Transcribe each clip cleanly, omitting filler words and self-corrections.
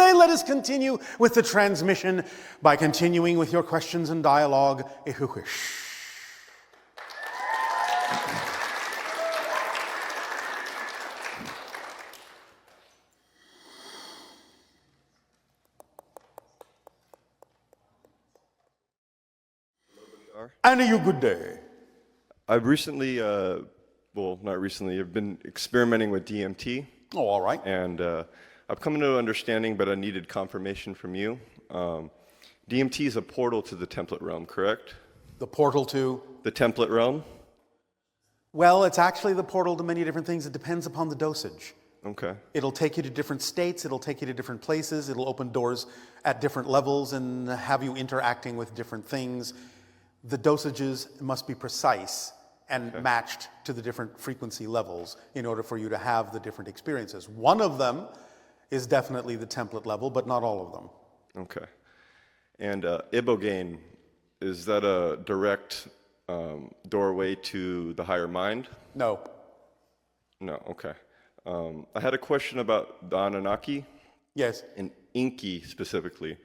day, let us continue with the transmission by continuing with your questions and dialogue, if you wish. And you good day. I've recently, well, not recently, I've been experimenting with DMT. Oh, all right. And I've come to an understanding, but I needed confirmation from you. DMT is a portal to the template realm, correct? The portal to? The template realm? Well, it's actually the portal to many different things. It depends upon the dosage. Okay. It'll take you to different states. It'll take you to different places. It'll open doors at different levels and have you interacting with different things. The dosages must be precise and matched to the different frequency levels in order for you to have the different experiences. One of them is definitely the template level, but not all of them. Okay. And Ibogaine, is that a direct doorway to the higher mind? No. No, okay. I had a question about the Anunnaki. Yes. And Enki specifically.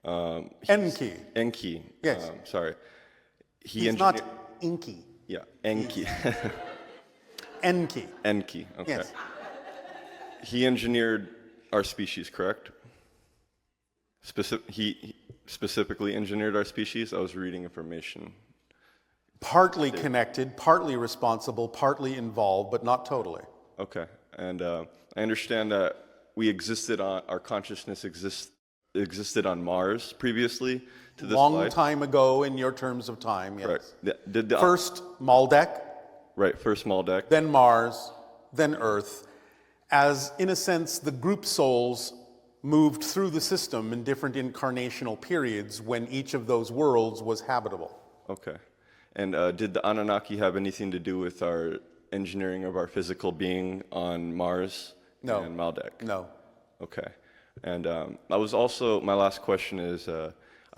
Enki. Enki. Yes. Sorry. He's not Enki. Yeah, Enki. Enki. Enki, okay. Yes. He engineered our species, correct? He specifically engineered our species? I was reading information. Partly connected, partly responsible, partly involved, but not totally. Okay, and I understand that we existed on, our consciousness existed on Mars previously to this Long time ago in your terms of time, yes. Correct. First Maldek. Right, first Maldek. Then Mars, then Earth. As, in a sense, the group souls moved through the system in different incarnational periods when each of those worlds was habitable. Okay. And did the Anunnaki have anything to do with our engineering of our physical being on Mars and Maldek? No. Okay. And I was also, my last question is,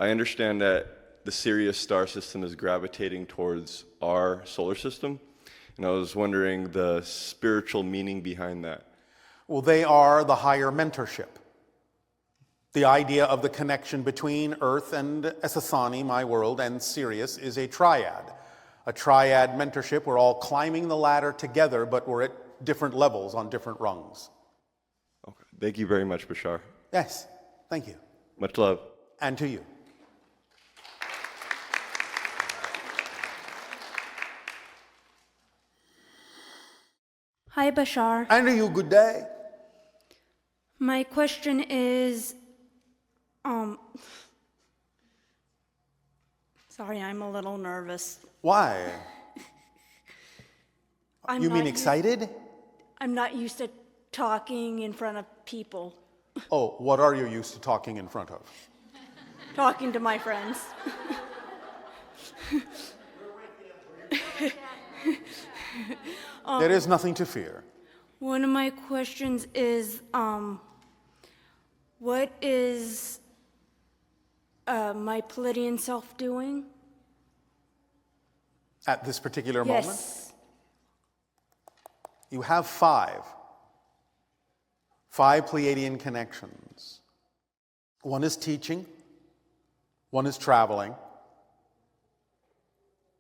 I understand that the Sirius star system is gravitating towards our solar system, and I was wondering the spiritual meaning behind that. Well, they are the higher mentorship. The idea of the connection between Earth and Essassani, my world, and Sirius is a triad. A triad mentorship. We're all climbing the ladder together, but we're at different levels on different rungs. Okay. Thank you very much, Bashar. Yes, thank you. Much love. And to you. Hi, Bashar. And to you, good day. My question is, sorry, I'm a little nervous. Why? You mean excited? I'm not used to talking in front of people. Oh, what are you used to talking in front of? Talking to my friends. There is nothing to fear. One of my questions is, what is my Palladian self doing? At this particular moment? Yes. You have five Pleiadian connections. One is teaching, one is traveling,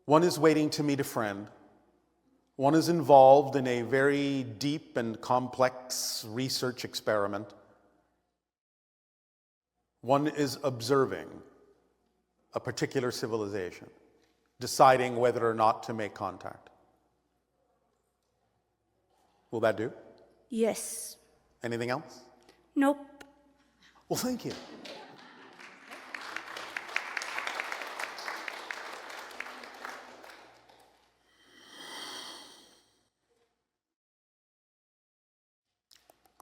one is waiting to meet a friend, one is involved in a very deep and complex research experiment, one is observing a particular civilization, deciding whether or not to make contact. Will that do? Yes. Anything else? Nope. Well, thank you.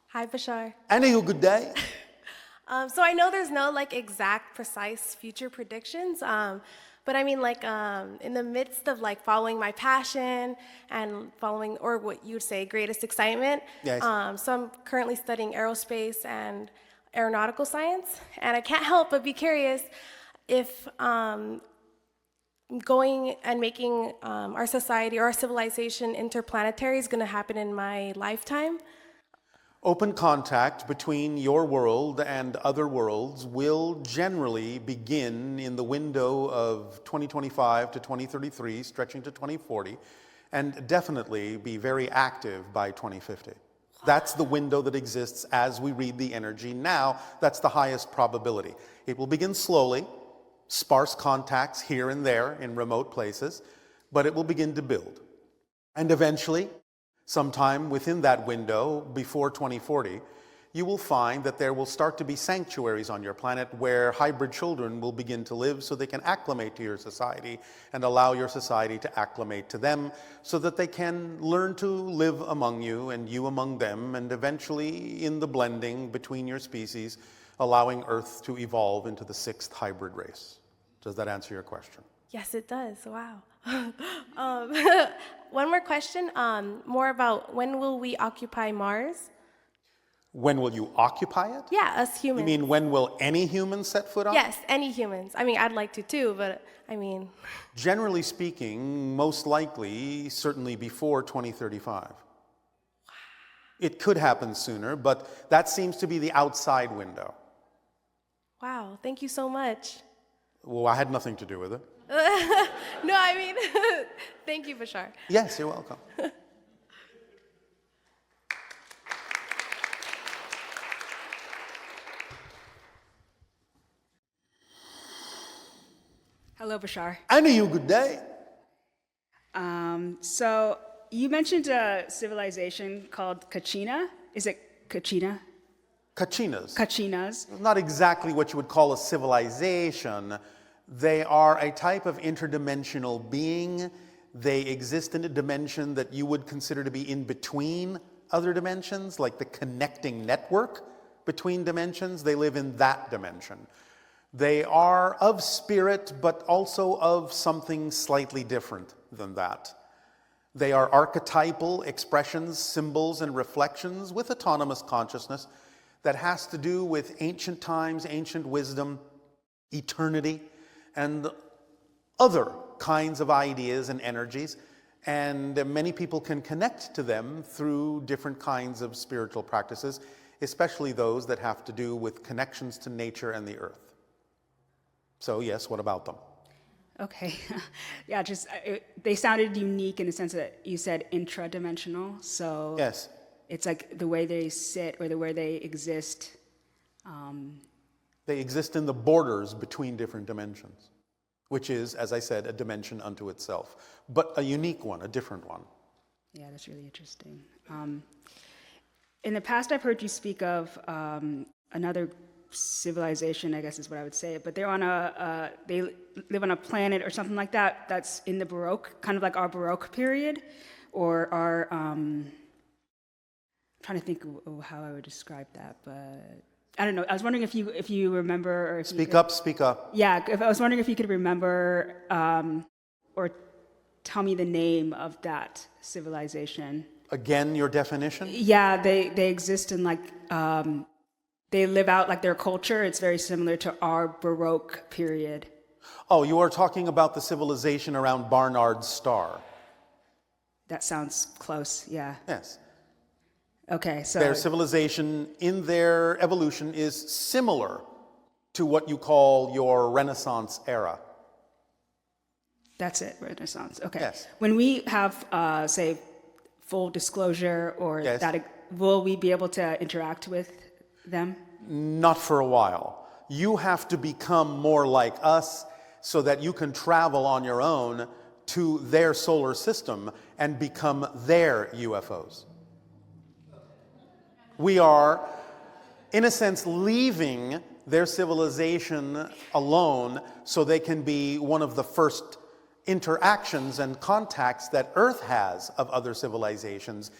Hi, Bashar. And a good day. So I know there's no exact, precise future predictions, but I mean in the midst of following my passion and following, or what you'd say, greatest excitement. Yes. So I'm currently studying aerospace and aeronautical science, and I can't help but be curious if going and making our society or our civilization interplanetary is going to happen in my lifetime. Open contact between your world and other worlds will generally begin in the window of 2025 to 2033, stretching to 2040, and definitely be very active by 2050. That's the window that exists as we read the energy now. That's the highest probability. It will begin slowly, sparse contacts here and there in remote places, but it will begin to build. And eventually, sometime within that window, before 2040, you will find that there will start to be sanctuaries on your planet where hybrid children will begin to live so they can acclimate to your society and allow your society to acclimate to them so that they can learn to live among you and you among them, and eventually in the blending between your species, allowing Earth to evolve into the 6th hybrid race. Does that answer your question? Yes, it does. Wow. One more question, more about when will we occupy Mars? When will you occupy it? Yeah, us humans. You mean when will any human set foot on it? Yes, any humans. I mean, I'd like to too, but I mean... Generally speaking, most likely, certainly before 2035. It could happen sooner, but that seems to be the outside window. Wow, thank you so much. Well, I had nothing to do with it. No, I mean, thank you, Bashar. Yes, you're welcome. Hello, Bashar. And you, good day. So you mentioned a civilization called Kachina. Is it Kachina? Kachinas. Kachinas. Not exactly what you would call a civilization. They are a type of interdimensional being. They exist in a dimension that you would consider to be in between other dimensions, like the connecting network between dimensions. They live in that dimension. They are of spirit, but also of something slightly different than that. They are archetypal expressions, symbols, and reflections with autonomous consciousness that has to do with ancient times, ancient wisdom, eternity, and other kinds of ideas and energies. And many people can connect to them through different kinds of spiritual practices, especially those that have to do with connections to nature and the earth. So yes, what about them? Okay. Yeah, they sounded unique in the sense that you said intradimensional. So Yes. it's like the way they sit or the way they exist. They exist in the borders between different dimensions, which is, as I said, a dimension unto itself, but a unique one, a different one. Yeah, that's really interesting. In the past, I've heard you speak of another civilization, I guess is what I would say, but they're on they live on a planet or something like that that's in the Baroque, kind of like our Baroque period, or our, I'm trying to think of how I would describe that, but I don't know. I was wondering if you remember, or if Speak you up. Yeah, I was wondering if you could remember or tell me the name of that civilization. Again, your definition? Yeah, they exist in like, they live out like their culture. It's very similar to our Baroque period. Oh, you are talking about the civilization around Barnard's star. That sounds close, yeah. Yes. Okay, so... Their civilization in their evolution is similar to what you call your Renaissance era. That's it, Renaissance. Okay. Yes. When we have, say, full disclosure or Yes. that, will we be able to interact with them? Not for a while. You have to become more like us so that you can travel on your own to their solar system and become their UFOs. We are, in a sense, leaving their civilization alone so they can be one of the first interactions and contacts that Earth has of other civilizations,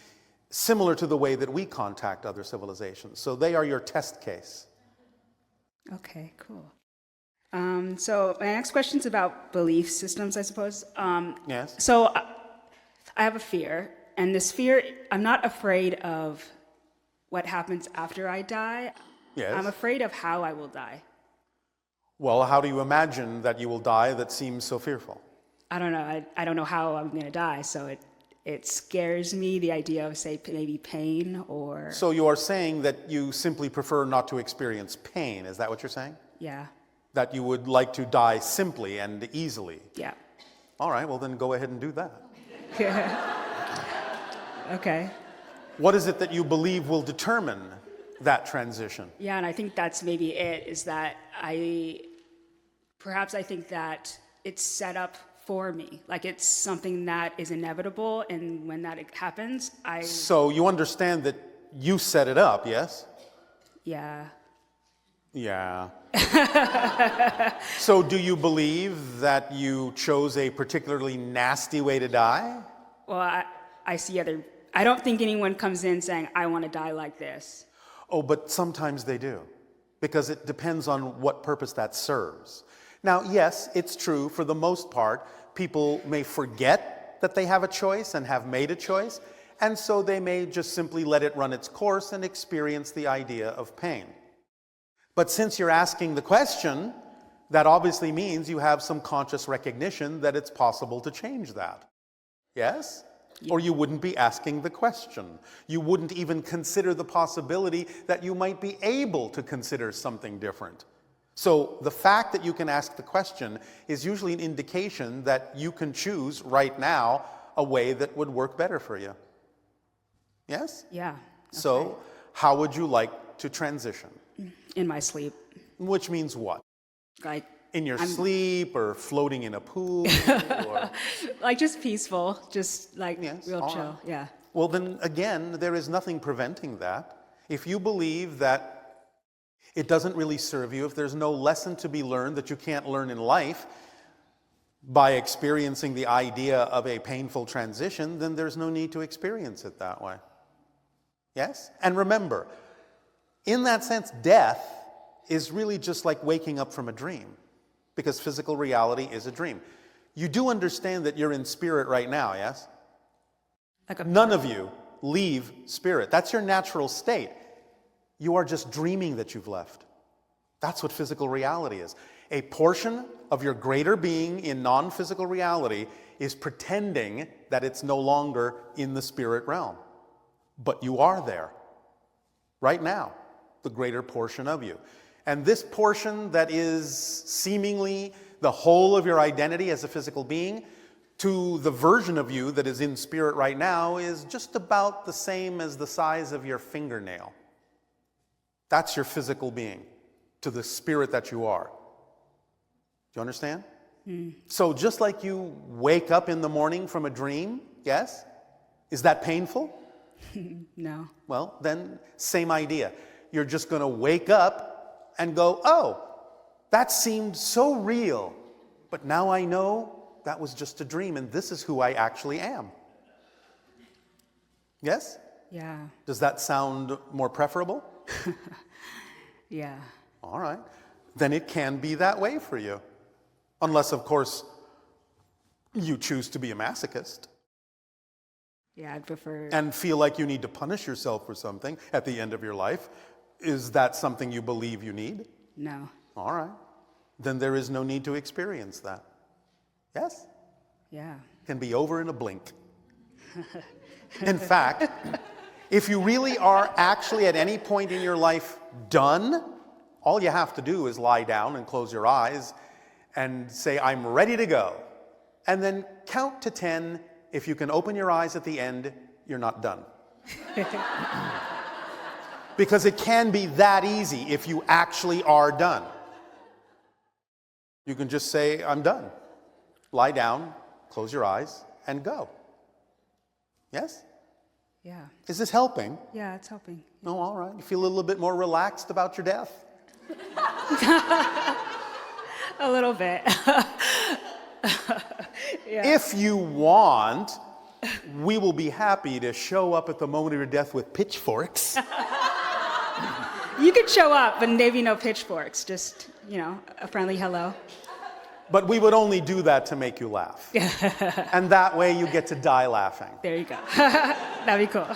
similar to the way that we contact other civilizations. So they are your test case. Okay, cool. So my next question is about belief systems, I suppose. Yes? So I have a fear, and this fear, I'm not afraid of what happens after I die. Yes. I'm afraid of how I will die. Well, how do you imagine that you will die that seems so fearful? I don't know. I don't know how I'm going to die, so it scares me, the idea of, say, maybe pain or... So you are saying that you simply prefer not to experience pain. Is that what you're saying? Yeah, That you would like to die simply and easily. yeah. All right, well then go ahead and do that. Okay. What is it that you believe will determine that transition? Yeah, and I think that's maybe it, is that I think that it's set up for me. Like it's something that is inevitable, and when that happens, So you understand that you set it up, yes? Yeah. Yeah. So do you believe that you chose a particularly nasty way to die? Well, I don't think anyone comes in saying, I want to die like this. Oh, but sometimes they do, because it depends on what purpose that serves. Now, yes, it's true, for the most part, people may forget that they have a choice and have made a choice, and so they may just simply let it run its course and experience the idea of pain. But since you're asking the question, that obviously means you have some conscious recognition that it's possible to change that. Yes? Yeah. Or you wouldn't be asking the question. You wouldn't even consider the possibility that you might be able to consider something different. So the fact that you can ask the question is usually an indication that you can choose right now a way that would work better for you. Yes? Yeah. Okay. So how would you like to transition? In my sleep. Which means what? Like in your sleep or floating in a pool? Or... Like just peaceful, just like Yes, real all chill. right. Yeah. Well, then again, there is nothing preventing that. If you believe that it doesn't really serve you, if there's no lesson to be learned that you can't learn in life by experiencing the idea of a painful transition, then there's no need to experience it that way. Yes? And remember, in that sense, death is really just like waking up from a dream, because physical reality is a dream. You do understand that you're in spirit right now, yes? None of you leave spirit. That's your natural state. You are just dreaming that you've left. That's what physical reality is. A portion of your greater being in non-physical reality is pretending that it's no longer in the spirit realm. But you are there right now, the greater portion of you. And this portion that is seemingly the whole of your identity as a physical being, to the version of you that is in spirit right now, is just about the same as the size of your fingernail. That's your physical being, to the spirit that you are. Do you understand? So just like you wake up in the morning from a dream, yes? Is that painful? No. Well, then same idea. You're just going to wake up and go, oh, that seemed so real, but now I know that was just a dream and this is who I actually am. Yes? Yeah. Does that sound more preferable? Yeah. All right. Then it can be that way for you. Unless, of course, you choose to be a masochist. Yeah, I'd prefer... And feel like you need to punish yourself for something at the end of your life. Is that something you believe you need? No. All right. Then there is no need to experience that. Yes? Yeah. Can be over in a blink. In fact, if you really are actually at any point in your life done, all you have to do is lie down and close your eyes and say, I'm ready to go. And then count to 10. If you can open your eyes at the end, you're not done. Because it can be that easy if you actually are done. You can just say, I'm done. Lie down, close your eyes, and go. Yes? Yeah. Is this helping? Yeah, it's helping. No, all right. You feel a little bit more relaxed about your death? A little bit. Yeah. If you want, we will be happy to show up at the moment of your death with pitchforks. You could show up, but maybe no pitchforks. Just, a friendly hello. But we would only do that to make you laugh. And that way you get to die laughing. There you go. That'd be cool.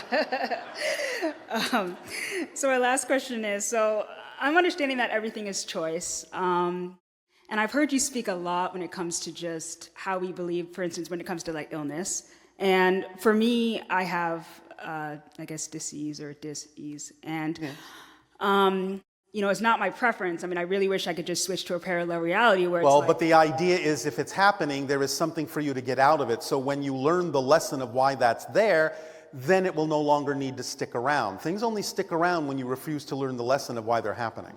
So our last question is, so I'm understanding that everything is choice. And I've heard you speak a lot when it comes to just how we believe, for instance, when it comes to like illness And for me, I have, I guess, dis-ease or dis-ease. And, it's not my preference. I mean, I really wish I could just switch to a parallel reality where Well, it's but the idea is if it's happening, there is something for you to get out of it. So when you learn the lesson of why that's there, then it will no longer need to stick around. Things only stick around when you refuse to learn the lesson of why they're happening.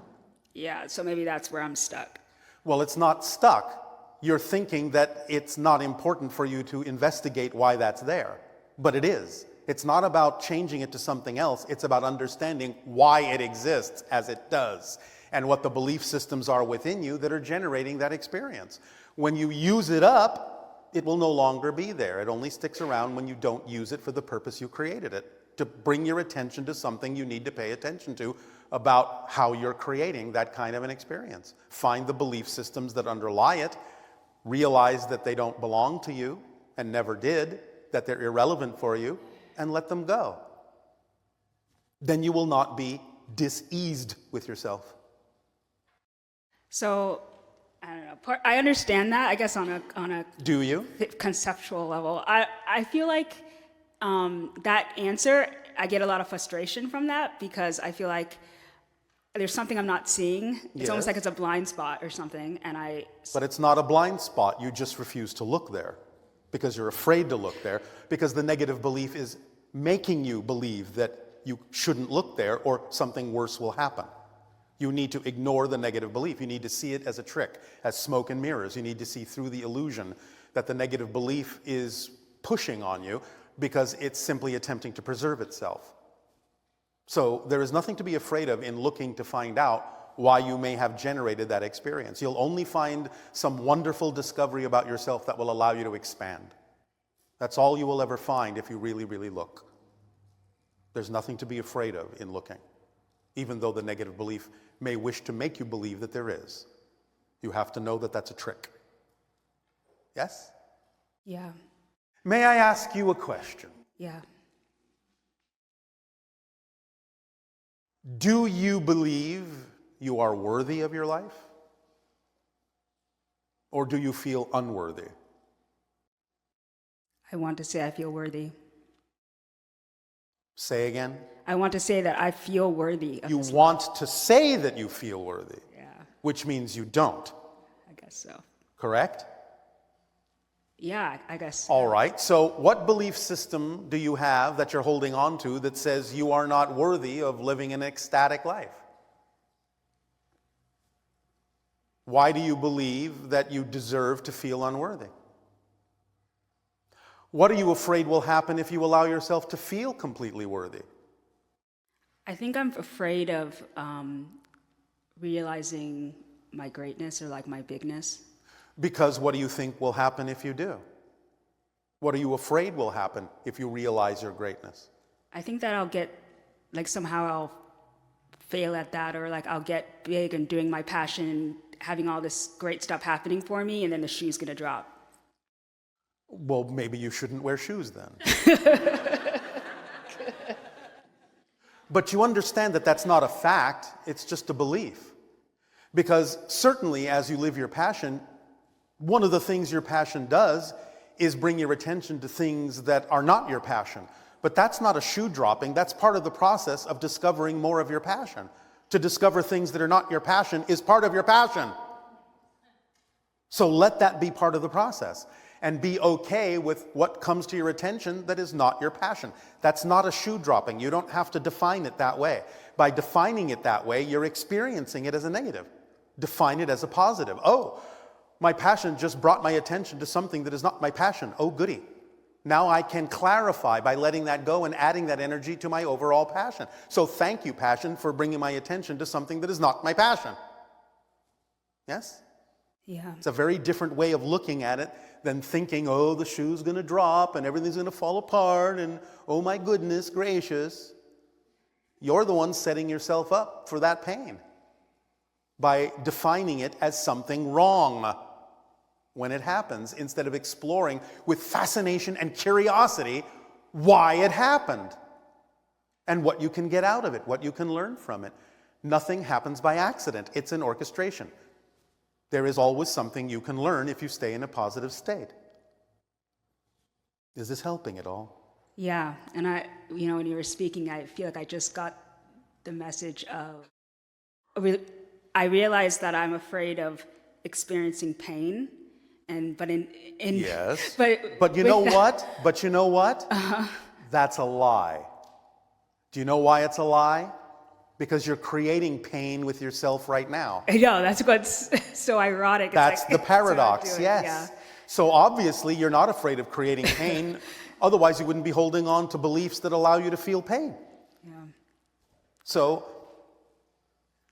yeah, so maybe that's where I'm stuck. Well, it's not stuck. You're thinking that it's not important for you to investigate why that's there. But it is. It's not about changing it to something else. It's about understanding why it exists as it does and what the belief systems are within you that are generating that experience. When you use it up, it will no longer be there. It only sticks around when you don't use it for the purpose you created it, to bring your attention to something you need to pay attention to about how you're creating that kind of an experience. Find the belief systems that underlie it, realize that they don't belong to you and never did, that they're irrelevant for you, and let them go. Then you will not be diseased with yourself. So, I don't know. I understand that, I guess, on a Do you? conceptual level. I feel like that answer, I get a lot of frustration from that because I feel like there's something I'm not seeing. It's almost Yes. like it's a blind spot or something, and But it's not a blind spot. You just refuse to look there because you're afraid to look there, because the negative belief is making you believe that you shouldn't look there or something worse will happen. You need to ignore the negative belief. You need to see it as a trick, as smoke and mirrors. You need to see through the illusion that the negative belief is pushing on you because it's simply attempting to preserve itself. So there is nothing to be afraid of in looking to find out why you may have generated that experience. You'll only find some wonderful discovery about yourself that will allow you to expand. That's all you will ever find if you really, really look. There's nothing to be afraid of in looking, even though the negative belief may wish to make you believe that there is. You have to know that that's a trick. Yes? yeah, May I ask you a question? yeah. Do you believe you are worthy of your life? Or do you feel unworthy? I want to say I feel worthy. Say again. I want to say that I feel worthy of You this. want to say that you feel worthy, Yeah, which means you don't, I guess so. correct? Yeah, I guess. All right, so what belief system do you have that you're holding on to that says you are not worthy of living an ecstatic life? Why do you believe that you deserve to feel unworthy? What are you afraid will happen if you allow yourself to feel completely worthy? I think I'm afraid of realizing my greatness or like my bigness. Because what do you think will happen if you do? What are you afraid will happen if you realize your greatness? I think that I'll get, like somehow I'll fail at that, or like I'll get big and doing my passion and having all this great stuff happening for me, and then the shoe's gonna drop. Well, maybe you shouldn't wear shoes then. But you understand that that's not a fact, it's just a belief. Because certainly as you live your passion, one of the things your passion does is bring your attention to things that are not your passion. But that's not a shoe dropping, that's part of the process of discovering more of your passion. To discover things that are not your passion is part of your passion. So let that be part of the process. And be okay with what comes to your attention that is not your passion. That's not a shoe dropping. You don't have to define it that way. By defining it that way, you're experiencing it as a negative. Define it as a positive. Oh, my passion just brought my attention to something that is not my passion. Oh, goody. Now I can clarify by letting that go and adding that energy to my overall passion. So thank you, passion, for bringing my attention to something that is not my passion. Yes? Yeah. It's a very different way of looking at it than thinking, oh, the shoe's going to drop and everything's going to fall apart and, oh, my goodness gracious. You're the one setting yourself up for that pain by defining it as something wrong when it happens, instead of exploring with fascination and curiosity why it happened and what you can get out of it, what you can learn from it. Nothing happens by accident. It's an orchestration. There is always something you can learn if you stay in a positive state. Is this helping at all? Yeah, and when you were speaking, I feel like I just got the message of, I realized that I'm afraid of experiencing pain, but Yes. but you know what? But you know what? That's a lie. Do you know why it's a lie? Because you're creating pain with yourself right now. I know, that's what's so ironic. It's That's like, the that's what I'm paradox, doing, yes. yeah. So obviously you're not afraid of creating pain. Otherwise you wouldn't be holding on to beliefs that allow you to feel pain. Yeah, So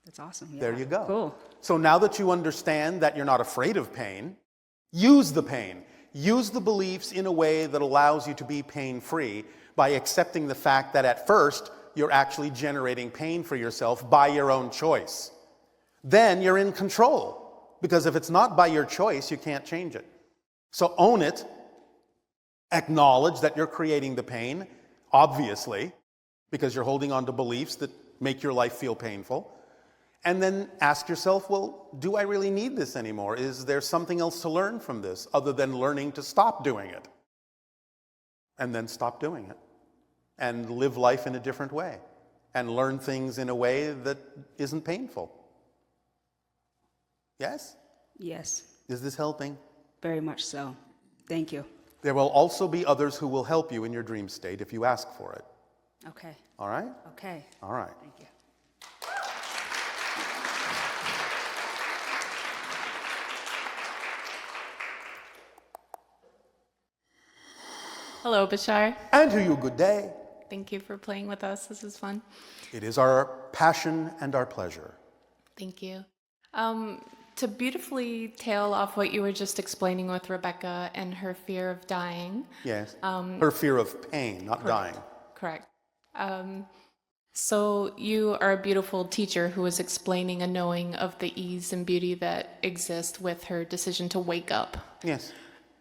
that's awesome. Yeah. there you go. Cool. So now that you understand that you're not afraid of pain, use the pain. Use the beliefs in a way that allows you to be pain-free by accepting the fact that at first you're actually generating pain for yourself by your own choice. Then you're in control, because if it's not by your choice, you can't change it. So own it, acknowledge that you're creating the pain, obviously, because you're holding on to beliefs that make your life feel painful. And then ask yourself, well, do I really need this anymore? Is there something else to learn from this other than learning to stop doing it? And then stop doing it. And live life in a different way. And learn things in a way that isn't painful. Yes? Yes, Is this helping? very much so. Thank you. There will also be others who will help you in your dream state if you ask for it. Okay. All right? Okay. All right. Thank you. Hello, Bashar. And to you, good day. Thank you for playing with us. This is fun. It is our passion and our pleasure. Thank you. To beautifully tail off what you were just explaining with Rebecca and her fear of dying. Yes. Her fear of pain, not dying. Correct. So you are a beautiful teacher who was explaining a knowing of the ease and beauty that exists with her decision to wake up. Yes.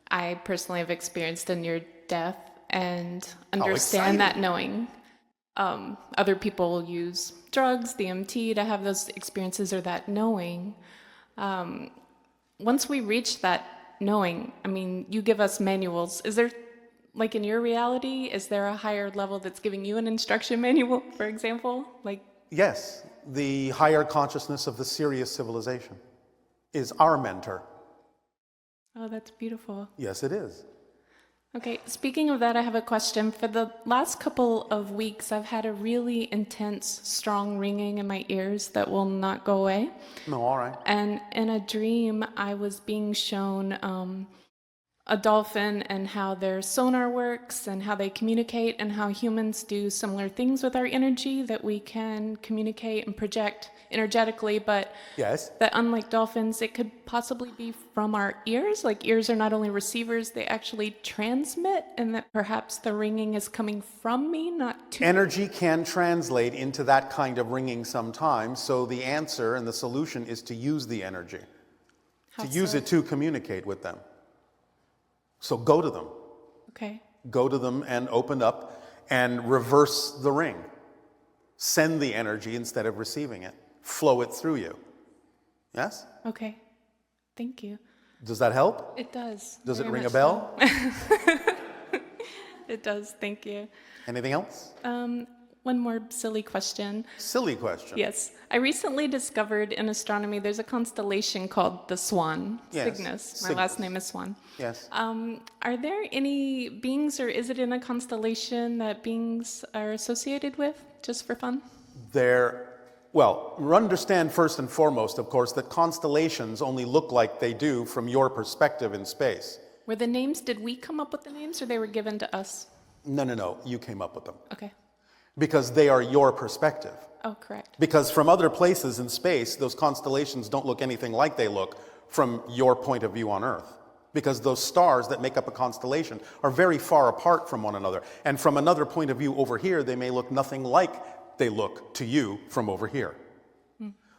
I personally have experienced a near death and understand exciting. that knowing. Other people use drugs, DMT, to have those experiences or that knowing. Once we reach that knowing, I mean, you give us manuals. Is there, like in your reality, is there a higher level that's giving you an instruction manual, for example? Like, Yes. The higher consciousness of the Sirius civilization is our mentor. oh, that's beautiful. Yes, it is. Okay, speaking of that, I have a question. For the last couple of weeks, I've had a really intense, strong ringing in my ears that will not go away. No, all right. And in a dream, I was being shown a dolphin and how their sonar works and how they communicate and how humans do similar things with our energy that we can communicate and project energetically, but Yes. that unlike dolphins, it could possibly be from our ears. Like ears are not only receivers, they actually transmit, and that perhaps the ringing is coming from me, not to Energy can translate into that kind of ringing sometimes, so the answer and the solution is to use the energy, How to use so? it to communicate with them. So go to them. Okay. Go to them and open up and reverse the ring. Send the energy instead of receiving it. Flow it through you. Yes? Okay. Thank you. Does that help? It does. Does it Very ring a much bell? so. It does. Thank you. Anything else? One more silly question. Silly question. Yes. I recently discovered in astronomy there's a constellation called the Swan, Yes, Cygnus. My Cygnus. last name is Swan. Yes. Are there any beings, or is it in a constellation that beings are associated with, just for fun? Well, understand first and foremost, of course, that constellations only look like they do from your perspective in space. Were the names, did we come up with the names, or they were given to us? No. You came up with them. Okay. Because they are your perspective. Oh, correct. Because from other places in space, those constellations don't look anything like they look from your point of view on Earth. Because those stars that make up a constellation are very far apart from one another. And from another point of view over here, they may look nothing like they look to you from over here.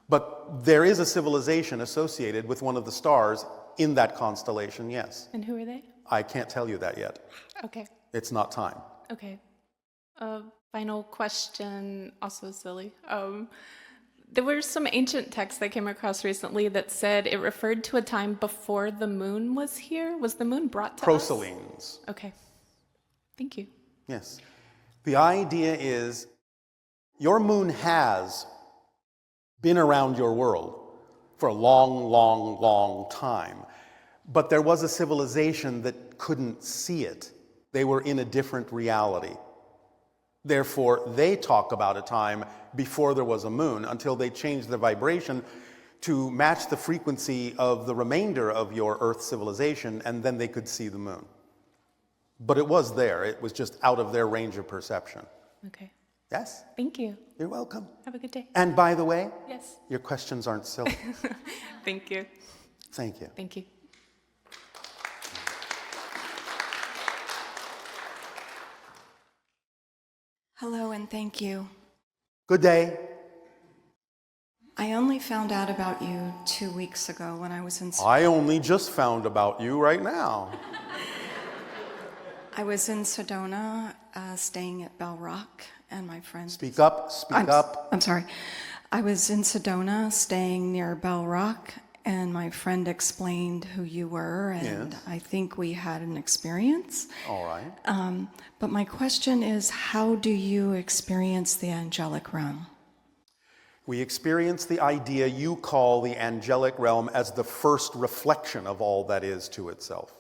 But there is a civilization associated with one of the stars in that constellation, yes. And who are they? I can't tell you that yet. Okay. It's not time. Okay. Final question, also silly. There were some ancient texts that came across recently that said it referred to a time before the moon was here. Was the moon brought to us? Proselines. Okay. Thank you. Yes. The idea is your moon has been around your world for a long, long, long time. But there was a civilization that couldn't see it. They were in a different reality. Therefore, they talk about a time before there was a moon until they changed the vibration to match the frequency of the remainder of your Earth civilization, and then they could see the moon. But it was there. It was just out of their range of perception. Okay. Yes? Thank you. You're welcome. Have a good day. And by the way, Yes. your questions aren't silly. Thank you. Thank you. Thank you. Hello and thank you. Good day. I only found out about you 2 weeks ago when I was in I only just found about you right now. Sedona, staying at Bell Rock, and my friend. Speak up, speak up. I'm sorry. I was in Sedona, staying near Bell Rock, and my friend explained who you were, and Yes. I think we had an experience. All right. But my question is, how do you experience the angelic realm? We experience the idea you call the angelic realm as the first reflection of all that is to itself.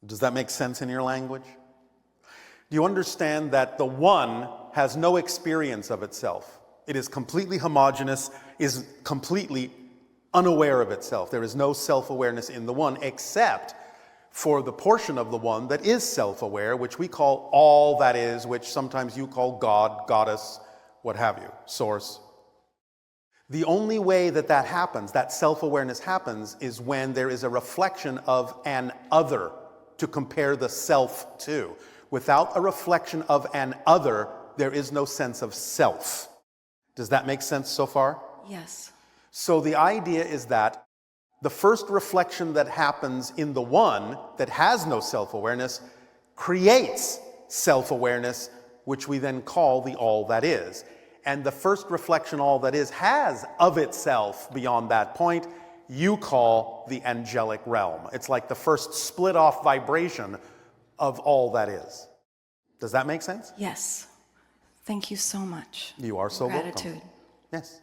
Does that make sense in your language? Do you understand that the one has no experience of itself? It is completely homogeneous, is completely unaware of itself. There is no self-awareness in the one except for the portion of the one that is self-aware, which we call all that is, which sometimes you call God, goddess, what have you, source. The only way that that happens, that self-awareness happens, is when there is a reflection of an other to compare the self to. Without a reflection of an other, there is no sense of self. Does that make sense so far? Yes. So the idea is that the first reflection that happens in the one that has no self-awareness creates self-awareness, which we then call the all that is. And the first reflection all that is has of itself beyond that point, you call the angelic realm. It's like the first split off vibration of all that is. Does that make sense? Yes. Thank you so much. You are so welcome. Gratitude. Yes.